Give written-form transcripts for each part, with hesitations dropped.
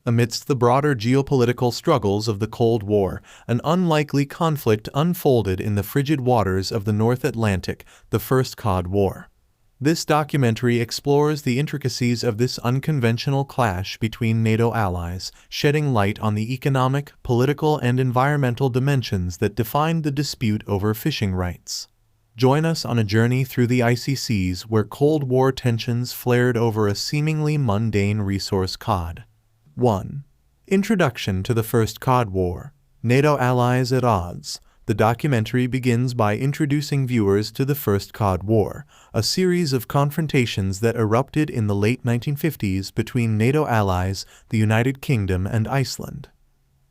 Amidst the broader geopolitical struggles of the Cold War, an unlikely conflict unfolded in the frigid waters of the North Atlantic, the First Cod War. This documentary explores the intricacies of this unconventional clash between NATO allies, shedding light on the economic, political, and environmental dimensions that defined the dispute over fishing rights. Join us on a journey through the icy seas where Cold War tensions flared over a seemingly mundane resource cod. 1. Introduction to the First Cod War. NATO allies at odds. The documentary begins by introducing viewers to the First Cod War, a series of confrontations that erupted in the late 1950s between NATO allies, the United Kingdom, and Iceland.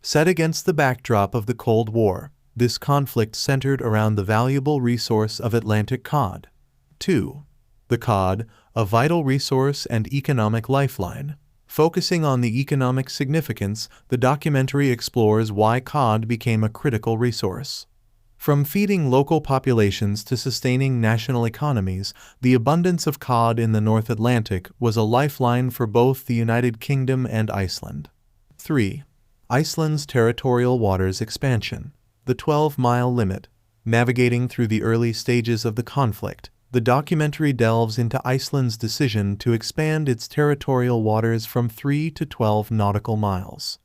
Set against the backdrop of the Cold War, this conflict centered around the valuable resource of Atlantic cod. 2. The cod, a vital resource and economic lifeline. Focusing on the economic significance, the documentary explores why cod became a critical resource. From feeding local populations to sustaining national economies, the abundance of cod in the North Atlantic was a lifeline for both the United Kingdom and Iceland. 3. Iceland's territorial waters expansion. The 12-mile limit. Navigating through the early stages of the conflict, the documentary delves into Iceland's decision to expand its territorial waters from 3 to 12 nautical miles.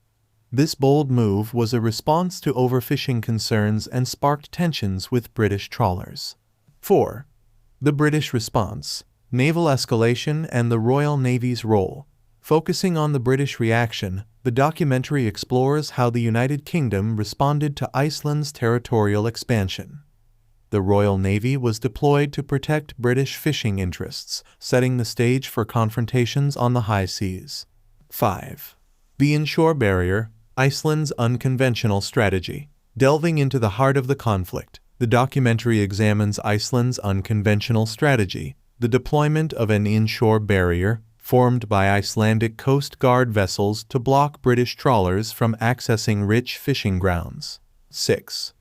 This bold move was a response to overfishing concerns and sparked tensions with British trawlers. 4. The British response, naval escalation, and the Royal Navy's role. Focusing on the British reaction, the documentary explores how the United Kingdom responded to Iceland's territorial expansion. The Royal Navy was deployed to protect British fishing interests, setting the stage for confrontations on the high seas. 5. The inshore barrier, Iceland's unconventional strategy. Delving into the heart of the conflict, the documentary examines Iceland's unconventional strategy, the deployment of an inshore barrier, formed by Icelandic Coast Guard vessels to block British trawlers from accessing rich fishing grounds. 6.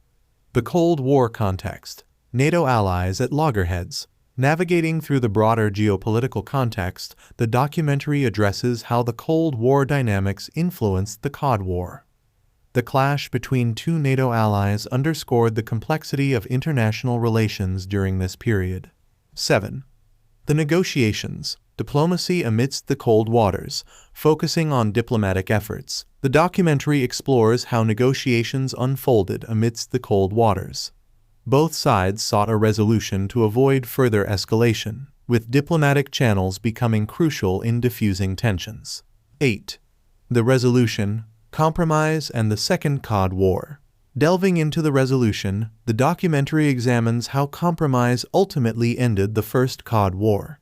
The Cold War context. NATO allies at loggerheads. Navigating through the broader geopolitical context, the documentary addresses how the Cold War dynamics influenced the Cod War. The clash between two NATO allies underscored the complexity of international relations during this period. 7. The negotiations. Diplomacy amidst the cold waters. Focusing on diplomatic efforts, the documentary explores how negotiations unfolded amidst the cold waters. Both sides sought a resolution to avoid further escalation, with diplomatic channels becoming crucial in diffusing tensions. 8. The resolution, compromise, and the Second Cod War. Delving into the resolution, the documentary examines how compromise ultimately ended the First Cod War.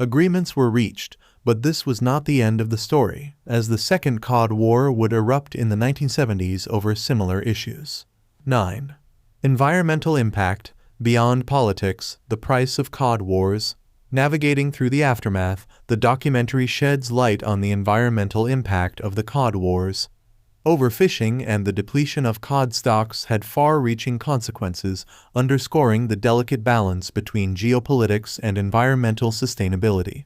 Agreements were reached, but this was not the end of the story, as the Second Cod War would erupt in the 1970s over similar issues. 9. Environmental impact. Beyond politics, the price of cod wars. Navigating through the aftermath, the documentary sheds light on the environmental impact of the cod wars. Overfishing and the depletion of cod stocks had far-reaching consequences, underscoring the delicate balance between geopolitics and environmental sustainability.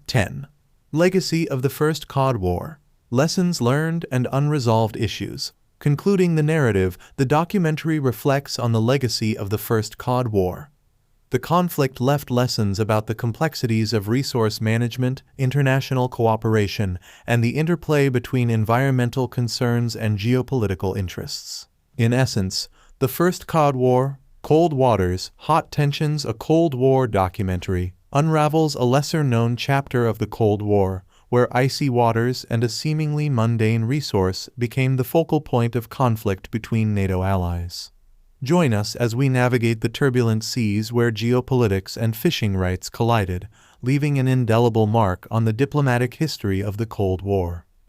10. Legacy of the First Cod War. Lessons learned and unresolved issues. Concluding the narrative, the documentary reflects on the legacy of the First Cod War. The conflict left lessons about the complexities of resource management, international cooperation, and the interplay between environmental concerns and geopolitical interests. In essence, the First Cod War, Cold Waters, Hot Tensions, a Cold War documentary, unravels a lesser-known chapter of the Cold War, where icy waters and a seemingly mundane resource became the focal point of conflict between NATO allies. Join us as we navigate the turbulent seas where geopolitics and fishing rights collided, leaving an indelible mark on the diplomatic history of the Cold War.